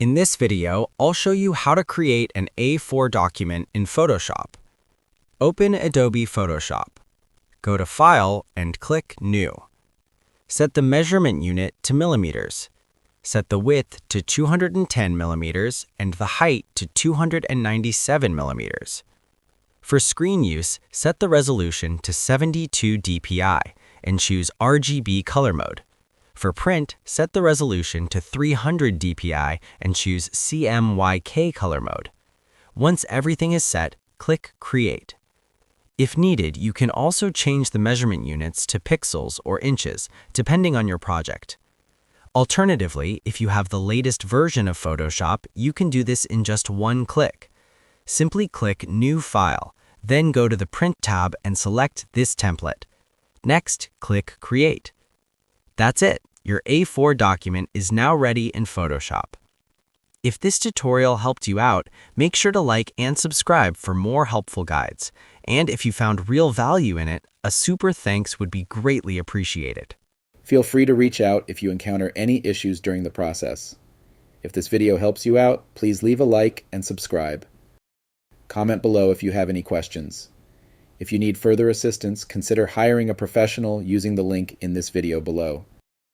In this video, I'll show you how to create an A4 document in Photoshop. Open Adobe Photoshop. Go to File and click New. Set the measurement unit to millimeters. Set the width to 210 millimeters and the height to 297 millimeters. For screen use, set the resolution to 72 dpi and choose RGB color mode. For print, set the resolution to 300 dpi and choose CMYK color mode. Once everything is set, click Create. If needed, you can also change the measurement units to pixels or inches, depending on your project. Alternatively, if you have the latest version of Photoshop, you can do this in just one click. Simply click New File, then go to the Print tab and select this template. Next, click Create. That's it. Your A4 document is now ready in Photoshop. If this tutorial helped you out, make sure to like and subscribe for more helpful guides. And if you found real value in it, a super thanks would be greatly appreciated. Feel free to reach out if you encounter any issues during the process. If this video helps you out, please leave a like and subscribe. Comment below if you have any questions. If you need further assistance, consider hiring a professional using the link in this video below.